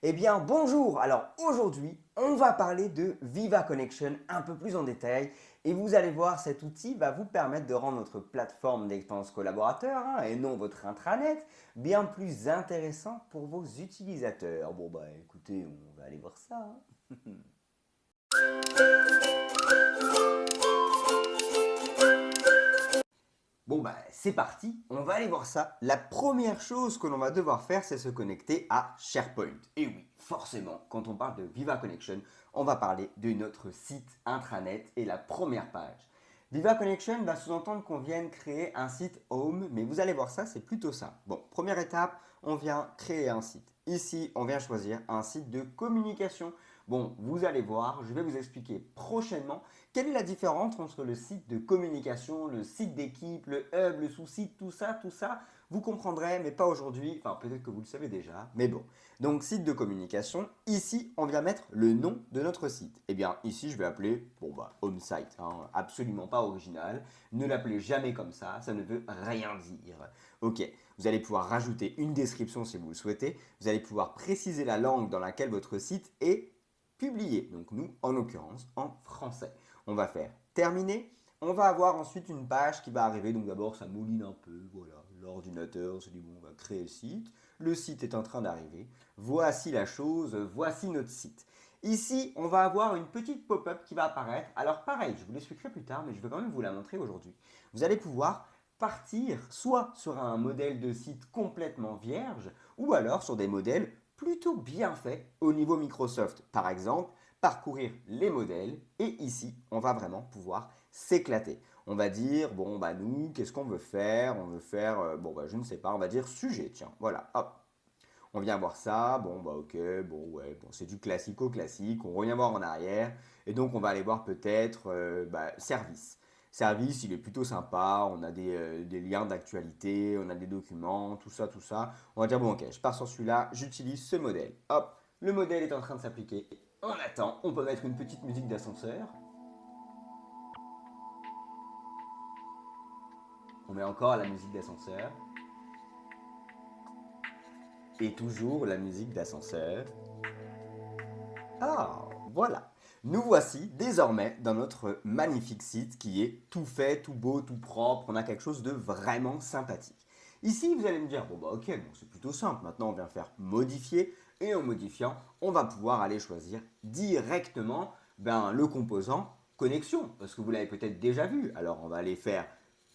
Eh bien, bonjour! Alors aujourd'hui, on va parler de Viva Connection un peu plus en détail et vous allez voir, cet outil va vous permettre de rendre notre plateforme d'expérience collaborateur et non votre intranet bien plus intéressant pour vos utilisateurs. Bon bah écoutez, on va aller voir ça. Bon bah c'est parti, on va aller voir ça. La première chose que l'on va devoir faire, c'est se connecter à SharePoint. Et oui, forcément, quand on parle de Viva Connection, on va parler de notre site intranet et la première page. Viva Connection va sous-entendre qu'on vienne créer un site home, mais vous allez voir ça, c'est plutôt simple. Bon, première étape, on vient créer un site. Ici, on vient choisir un site de communication. Bon, vous allez voir, je vais vous expliquer prochainement quelle est la différence entre le site de communication, le site d'équipe, le hub, le sous-site, tout ça, vous comprendrez, mais pas aujourd'hui. Enfin, peut-être que vous le savez déjà, mais bon. Donc, site de communication, ici, on vient mettre le nom de notre site. Eh bien, ici, je vais appeler, bon bah, home site, absolument pas original. Ne l'appelez jamais comme ça ne veut rien dire. Ok, vous allez pouvoir rajouter une description si vous le souhaitez. Vous allez pouvoir préciser la langue dans laquelle votre site est publié. Donc, nous, en l'occurrence, en français. On va faire terminer. On va avoir ensuite une page qui va arriver. Donc d'abord, ça mouline un peu. Voilà, l'ordinateur se dit bon, on va créer le site. Le site est en train d'arriver. Voici la chose, voici notre site. Ici, on va avoir une petite pop-up qui va apparaître. Alors pareil, je vous l'expliquerai plus tard, mais je vais quand même vous la montrer aujourd'hui. Vous allez pouvoir partir soit sur un modèle de site complètement vierge, ou alors sur des modèles plutôt bien faits au niveau Microsoft. Par exemple, parcourir les modèles et ici, on va vraiment pouvoir s'éclater. On va dire, bon, bah nous, qu'est-ce qu'on veut faire? On veut faire, bon, bah je ne sais pas, on va dire sujet, tiens, voilà, hop. On vient voir ça, bon, bah ok, bon, ouais, bon, c'est du classico-classique, on revient voir en arrière, et donc on va aller voir peut-être service. Service, il est plutôt sympa, on a des liens d'actualité, on a des documents, tout ça, tout ça. On va dire, bon, ok, je pars sur celui-là, j'utilise ce modèle. Hop, le modèle est en train de s'appliquer. On attend, on peut mettre une petite musique d'ascenseur. On met encore la musique d'ascenseur. Et toujours la musique d'ascenseur. Ah, voilà. Nous voici désormais dans notre magnifique site qui est tout fait, tout beau, tout propre. On a quelque chose de vraiment sympathique. Ici, vous allez me dire, bon bah ok, bon, c'est plutôt simple. Maintenant, on vient faire modifier. Et en modifiant, on va pouvoir aller choisir directement le composant connexion. Parce que vous l'avez peut-être déjà vu. Alors, on va aller faire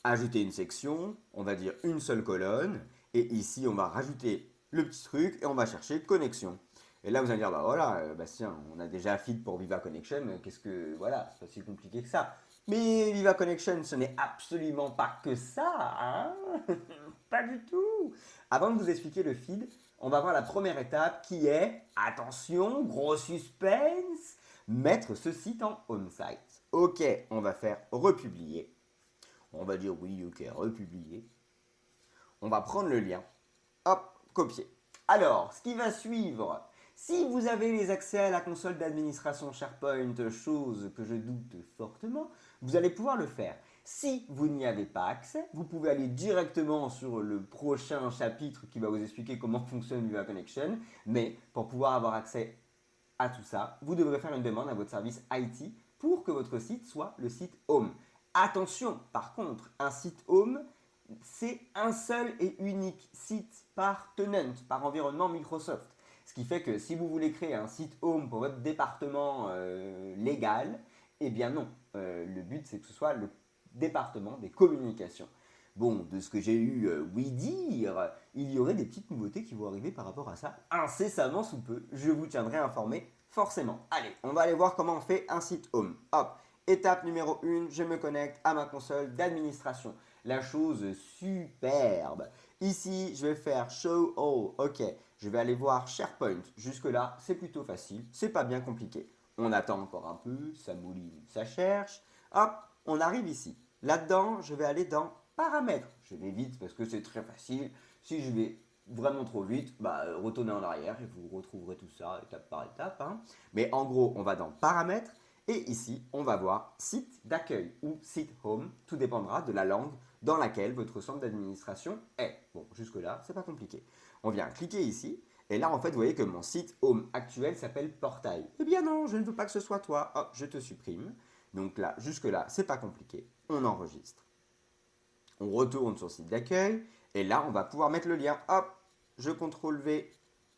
ajouter une section. On va dire une seule colonne. Et ici, on va rajouter le petit truc et on va chercher connexion. Et là, vous allez dire, bah voilà, Bastien, on a déjà Feed pour Viva Connection, qu'est-ce que. Voilà, c'est pas si compliqué que ça. Mais Viva Connection, ce n'est absolument pas que ça, hein. Pas du tout. Avant de vous expliquer le feed, on va voir la première étape qui est, attention, gros suspense, mettre ce site en home site. Ok, on va faire republier. On va dire oui, ok, republier. On va prendre le lien, hop, copier. Alors, ce qui va suivre, si vous avez les accès à la console d'administration SharePoint, chose que je doute fortement, vous allez pouvoir le faire. Si vous n'y avez pas accès, vous pouvez aller directement sur le prochain chapitre qui va vous expliquer comment fonctionne Viva Connection. Mais pour pouvoir avoir accès à tout ça, vous devrez faire une demande à votre service IT pour que votre site soit le site Home. Attention, par contre, un site Home, c'est un seul et unique site par tenant, par environnement Microsoft. Ce qui fait que si vous voulez créer un site Home pour votre département légal, eh bien non. Le but, c'est que ce soit le département des communications. Bon, de ce que j'ai eu oui dire, il y aurait des petites nouveautés qui vont arriver par rapport à ça incessamment sous peu. Je vous tiendrai informé forcément. Allez, on va aller voir comment on fait un site home. Hop, étape numéro 1, je me connecte à ma console d'administration. La chose superbe. Ici, je vais faire Show All. Ok, je vais aller voir SharePoint. Jusque-là, c'est plutôt facile, c'est pas bien compliqué. On attend encore un peu, ça mouline, ça cherche. Hop, on arrive ici. Là-dedans, je vais aller dans Paramètres. Je vais vite parce que c'est très facile. Si je vais vraiment trop vite, retournez en arrière et vous retrouverez tout ça étape par étape. Mais en gros, on va dans Paramètres et ici, on va voir Site d'accueil ou Site Home. Tout dépendra de la langue dans laquelle votre centre d'administration est. Bon, jusque-là, c'est pas compliqué. On vient cliquer ici Et là, en fait, vous voyez que mon site home actuel s'appelle Portail. Eh bien non, je ne veux pas que ce soit toi. Hop, je te supprime. Donc là, jusque-là, c'est pas compliqué. On enregistre. On retourne sur le site d'accueil. Et là, on va pouvoir mettre le lien. Hop, je CTRL V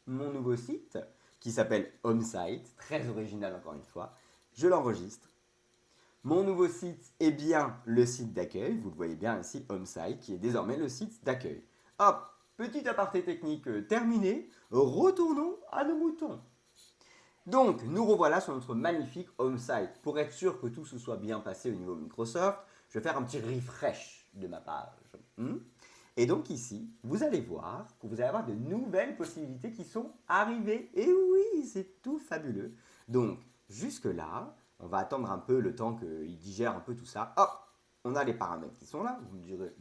mon nouveau site qui s'appelle HomeSite. Très original encore une fois. Je l'enregistre. Mon nouveau site est bien le site d'accueil. Vous le voyez bien ici, HomeSite, qui est désormais le site d'accueil. Hop, petit aparté technique terminé. Retournons à nos moutons. Donc, nous revoilà sur notre magnifique home site. Pour être sûr que tout se soit bien passé au niveau Microsoft, je vais faire un petit refresh de ma page. Et donc ici, vous allez voir que vous allez avoir de nouvelles possibilités qui sont arrivées. Et oui, c'est tout fabuleux. Donc, jusque-là, on va attendre un peu le temps qu'il digère un peu tout ça. Hop, on a les paramètres qui sont là. Vous me direz,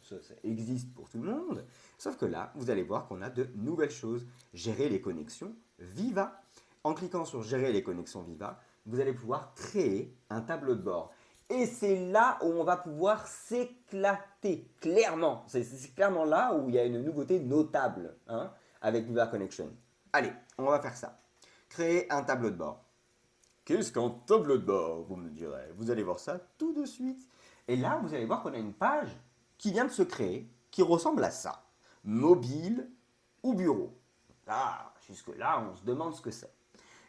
ça existe pour tout le monde. Sauf que là, vous allez voir qu'on a de nouvelles choses. Gérer les connexions Viva. En cliquant sur Gérer les connexions Viva, vous allez pouvoir créer un tableau de bord. Et c'est là où on va pouvoir s'éclater, clairement. C'est clairement là où il y a une nouveauté notable avec Viva Connection. Allez, on va faire ça. Créer un tableau de bord. Qu'est-ce qu'un tableau de bord, vous me direz? Vous allez voir ça tout de suite. Et là, vous allez voir qu'on a une page qui vient de se créer, qui ressemble à ça. Mobile ou bureau. Ah, jusque-là, on se demande ce que c'est.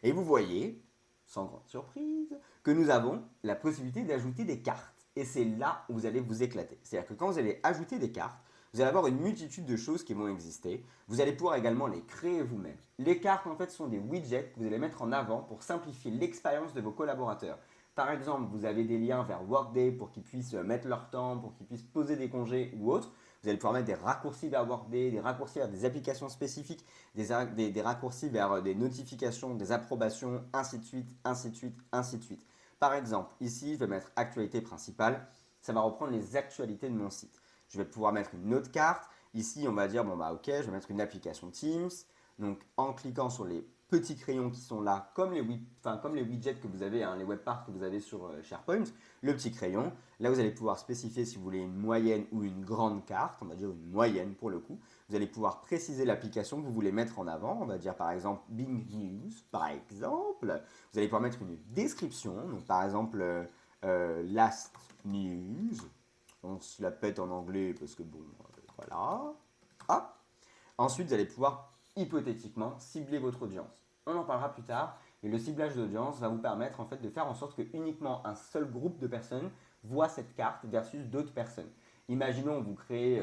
Et vous voyez, sans grande surprise, que nous avons la possibilité d'ajouter des cartes. Et c'est là où vous allez vous éclater. C'est-à-dire que quand vous allez ajouter des cartes, vous allez avoir une multitude de choses qui vont exister. Vous allez pouvoir également les créer vous-même. Les cartes, en fait, sont des widgets que vous allez mettre en avant pour simplifier l'expérience de vos collaborateurs. Par exemple, vous avez des liens vers Workday pour qu'ils puissent mettre leur temps, pour qu'ils puissent poser des congés ou autres. Vous allez pouvoir mettre des raccourcis vers Workday, des raccourcis vers des applications spécifiques, des raccourcis vers des notifications, des approbations, ainsi de suite, ainsi de suite, ainsi de suite. Par exemple, ici, je vais mettre actualité principale. Ça va reprendre les actualités de mon site. Je vais pouvoir mettre une autre carte. Ici, on va dire, bon bah ok, je vais mettre une application Teams. Donc, en cliquant sur les petits crayons qui sont là, comme les widgets que vous avez, les webparts que vous avez sur SharePoint, le petit crayon. Là, vous allez pouvoir spécifier si vous voulez une moyenne ou une grande carte, on va dire une moyenne pour le coup. Vous allez pouvoir préciser l'application que vous voulez mettre en avant, on va dire par exemple Bing News, par exemple. Vous allez pouvoir mettre une description, donc par exemple Last News. On se la pète en anglais parce que bon, voilà. Ah. Ensuite, vous allez pouvoir hypothétiquement cibler votre audience. On en parlera plus tard, et le ciblage d'audience va vous permettre en fait de faire en sorte que uniquement un seul groupe de personnes voit cette carte versus d'autres personnes. Imaginons que vous créez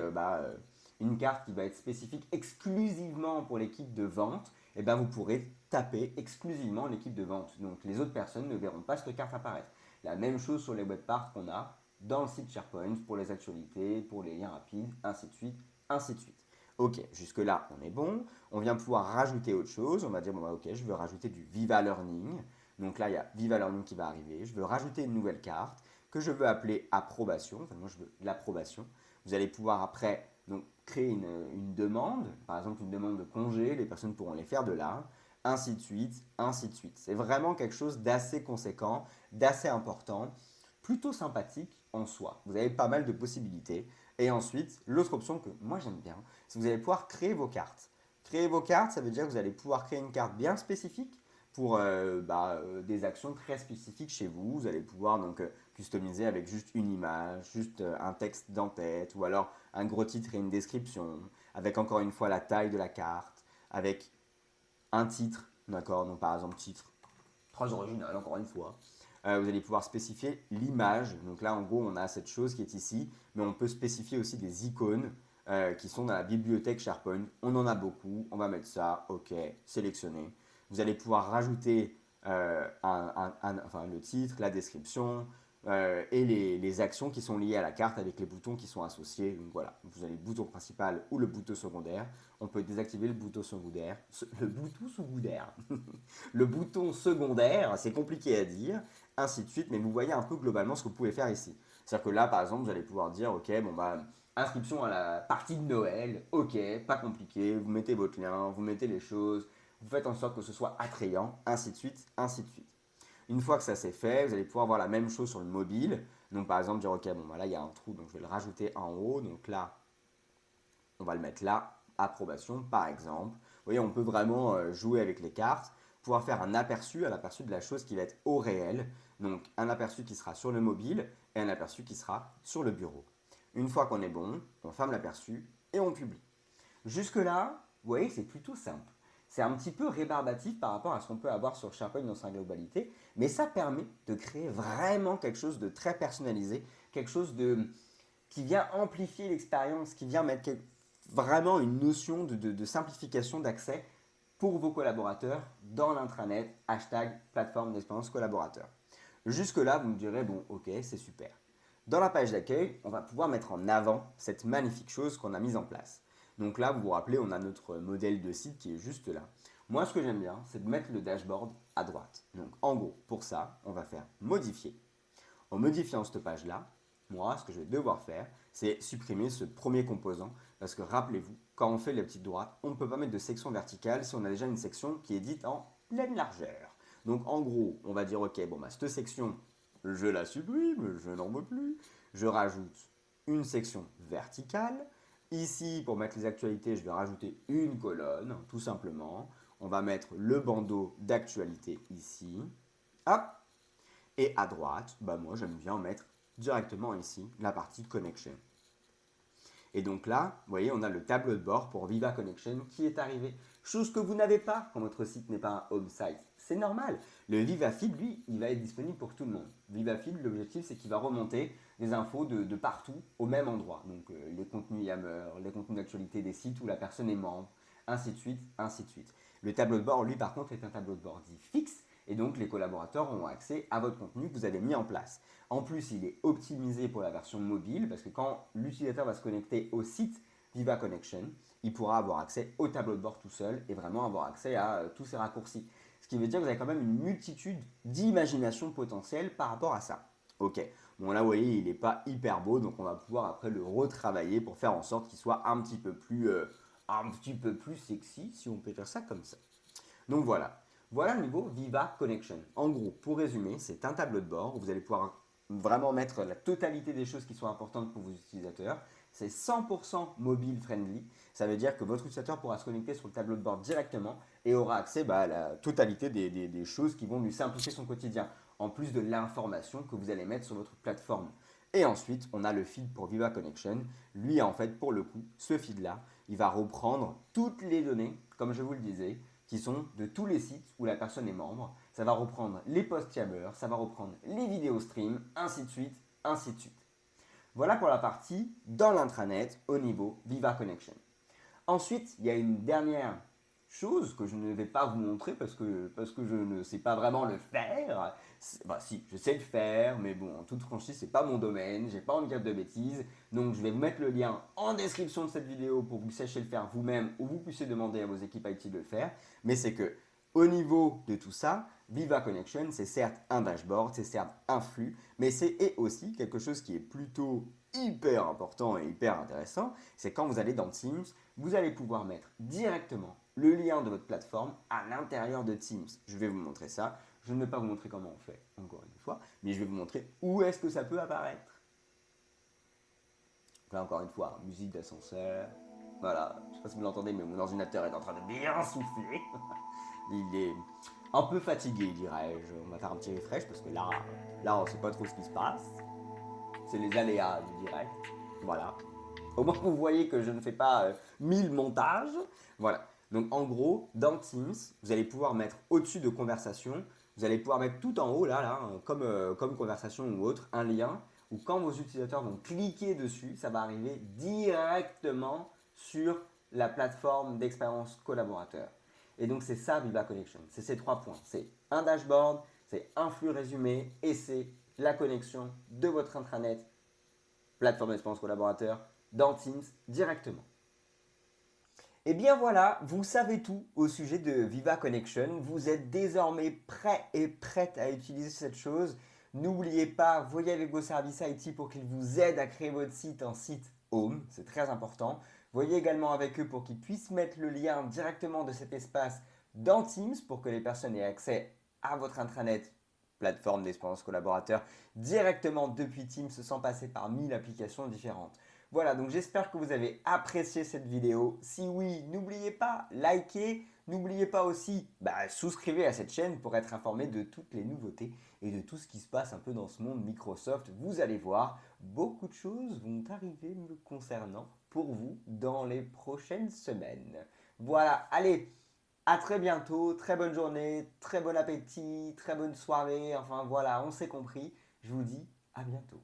une carte qui va être spécifique exclusivement pour l'équipe de vente, et bien vous pourrez taper exclusivement l'équipe de vente. Donc les autres personnes ne verront pas cette carte apparaître. La même chose sur les webparts qu'on a dans le site SharePoint pour les actualités, pour les liens rapides, ainsi de suite, ainsi de suite. Ok, jusque-là, on est bon. On vient pouvoir rajouter autre chose. On va dire, bon, bah, ok, je veux rajouter du Viva Learning. Donc là, il y a Viva Learning qui va arriver. Je veux rajouter une nouvelle carte que je veux appeler approbation. Enfin, moi, je veux l'approbation. Vous allez pouvoir après donc, créer une demande, par exemple une demande de congé. Les personnes pourront les faire de là, ainsi de suite, ainsi de suite. C'est vraiment quelque chose d'assez conséquent, d'assez important, plutôt sympathique en soi. Vous avez pas mal de possibilités. Et ensuite, l'autre option que moi j'aime bien, c'est que vous allez pouvoir créer vos cartes. Créer vos cartes, ça veut dire que vous allez pouvoir créer une carte bien spécifique pour des actions très spécifiques chez vous. Vous allez pouvoir donc customiser avec juste une image, juste un texte d'en-tête, ou alors un gros titre et une description, avec encore une fois la taille de la carte, avec un titre, d'accord, donc par exemple titre, très original encore une fois. Vous allez pouvoir spécifier l'image. Donc là, en gros, on a cette chose qui est ici, mais on peut spécifier aussi des icônes qui sont dans la bibliothèque SharePoint. On en a beaucoup. On va mettre ça, OK, sélectionner. Vous allez pouvoir rajouter le titre, la description et les actions qui sont liées à la carte avec les boutons qui sont associés. Donc voilà, vous avez le bouton principal ou le bouton secondaire. On peut désactiver le bouton secondaire. Le bouton secondaire. Le bouton secondaire, c'est compliqué à dire, ainsi de suite, mais vous voyez un peu globalement ce que vous pouvez faire ici. C'est-à-dire que là, par exemple, vous allez pouvoir dire, ok, bon bah, inscription à la partie de Noël, ok, pas compliqué, vous mettez votre lien, vous mettez les choses, vous faites en sorte que ce soit attrayant, ainsi de suite, ainsi de suite. Une fois que ça c'est fait, vous allez pouvoir voir la même chose sur le mobile. Donc par exemple, dire, ok, bon bah là, il y a un trou, donc je vais le rajouter en haut, donc là, on va le mettre là, approbation par exemple. voyez, on peut vraiment jouer avec les cartes, pouvoir faire un aperçu de la chose qui va être au réel. Donc un aperçu qui sera sur le mobile et un aperçu qui sera sur le bureau. Une fois qu'on est bon, on ferme l'aperçu et on publie. Jusque-là, vous voyez, c'est plutôt simple. C'est un petit peu rébarbatif par rapport à ce qu'on peut avoir sur SharePoint dans sa globalité, mais ça permet de créer vraiment quelque chose de très personnalisé, quelque chose qui vient amplifier l'expérience, qui vient mettre vraiment une notion de simplification d'accès pour vos collaborateurs dans l'intranet, hashtag plateforme d'expérience collaborateur. Jusque-là, vous me direz, bon, ok, c'est super. Dans la page d'accueil, on va pouvoir mettre en avant cette magnifique chose qu'on a mise en place. Donc là, vous vous rappelez, on a notre modèle de site qui est juste là. Moi, ce que j'aime bien, c'est de mettre le dashboard à droite. Donc en gros, pour ça, on va faire modifier. En modifiant cette page-là, moi, ce que je vais devoir faire, c'est supprimer ce premier composant. Parce que rappelez-vous, quand on fait les petites droites, on ne peut pas mettre de section verticale si on a déjà une section qui est dite en pleine largeur. Donc en gros, on va dire, ok, bon, bah, cette section, je la supprime, je n'en veux plus. Je rajoute une section verticale. Ici, pour mettre les actualités, je vais rajouter une colonne, tout simplement. On va mettre le bandeau d'actualité ici. Hop. Et à droite, bah moi j'aime bien mettre directement ici la partie connection. Et donc là, vous voyez, on a le tableau de bord pour Viva Connection qui est arrivé. Chose que vous n'avez pas quand votre site n'est pas un home site. C'est normal. Le Viva Feed, lui, il va être disponible pour tout le monde. Viva Feed, l'objectif, c'est qu'il va remonter des infos de partout au même endroit. Donc les contenus Yammer, les contenus d'actualité des sites où la personne est membre, ainsi de suite, ainsi de suite. Le tableau de bord, lui, par contre, est un tableau de bord dit fixe. Et donc les collaborateurs ont accès à votre contenu que vous avez mis en place. En plus, il est optimisé pour la version mobile parce que quand l'utilisateur va se connecter au site Viva Connection, il pourra avoir accès au tableau de bord tout seul et vraiment avoir accès à tous ces raccourcis. Ce qui veut dire que vous avez quand même une multitude d'imagination potentielle par rapport à ça. Ok, bon là vous voyez, il n'est pas hyper beau, donc on va pouvoir après le retravailler pour faire en sorte qu'il soit un petit peu plus sexy, si on peut dire ça comme ça. Donc voilà. Voilà le niveau Viva Connection. En gros, pour résumer, c'est un tableau de bord où vous allez pouvoir vraiment mettre la totalité des choses qui sont importantes pour vos utilisateurs. C'est 100% mobile friendly. Ça veut dire que votre utilisateur pourra se connecter sur le tableau de bord directement et aura accès à la totalité des choses qui vont lui simplifier son quotidien, en plus de l'information que vous allez mettre sur votre plateforme. Et ensuite, on a le feed pour Viva Connection. Lui, en fait, pour le coup, ce feed-là, il va reprendre toutes les données, comme je vous le disais, qui sont de tous les sites où la personne est membre. Ça va reprendre les posts Yammer, ça va reprendre les vidéos stream, ainsi de suite, ainsi de suite. Voilà pour la partie dans l'intranet au niveau Viva Connection. Ensuite, il y a une dernière chose que je ne vais pas vous montrer parce que je ne sais pas vraiment le faire. Bah si, je sais le faire, mais bon, en toute franchise, c'est pas mon domaine, j'ai pas envie de dire de bêtises. Donc je vais vous mettre le lien en description de cette vidéo pour que vous sachiez le faire vous-même ou vous puissiez demander à vos équipes IT de le faire. Mais c'est que au niveau de tout ça, Viva Connection, c'est certes un dashboard, c'est certes un flux, mais c'est aussi quelque chose qui est plutôt hyper important et hyper intéressant, c'est quand vous allez dans Teams, vous allez pouvoir mettre directement le lien de votre plateforme à l'intérieur de Teams. Je vais vous montrer ça. Je ne vais pas vous montrer comment on fait, encore une fois, mais je vais vous montrer où est-ce que ça peut apparaître. Là, encore une fois, musique d'ascenseur. Voilà, je ne sais pas si vous l'entendez, mais mon ordinateur est en train de bien souffler. Il est un peu fatigué, dirais-je. On va faire un petit refresh parce que là on ne sait pas trop ce qui se passe. C'est les aléas du direct. Voilà. Au moins vous voyez que je ne fais pas 1000 montages. Voilà. Donc en gros, dans Teams, vous allez pouvoir mettre au-dessus de conversation, vous allez pouvoir mettre tout en haut, là comme conversation ou autre, un lien où quand vos utilisateurs vont cliquer dessus, ça va arriver directement sur la plateforme d'expérience collaborateur. Et donc c'est ça Viva Connection, c'est ces trois points. C'est un dashboard, c'est un flux résumé et c'est la connexion de votre intranet, plateforme d'expérience collaborateur, dans Teams directement. Et bien voilà, vous savez tout au sujet de Viva Connection. Vous êtes désormais prêt et prête à utiliser cette chose. N'oubliez pas, voyez avec vos services IT pour qu'ils vous aident à créer votre site en site home. C'est très important. Voyez également avec eux pour qu'ils puissent mettre le lien directement de cet espace dans Teams pour que les personnes aient accès à votre intranet, plateforme d'expérience collaborateur, directement depuis Teams sans passer par 1000 applications différentes. Voilà, donc j'espère que vous avez apprécié cette vidéo. Si oui, n'oubliez pas, likez. N'oubliez pas aussi, souscrivez à cette chaîne pour être informé de toutes les nouveautés et de tout ce qui se passe un peu dans ce monde Microsoft. Vous allez voir, beaucoup de choses vont arriver me concernant pour vous dans les prochaines semaines. Voilà, allez, à très bientôt, très bonne journée, très bon appétit, très bonne soirée, enfin voilà, on s'est compris. Je vous dis à bientôt.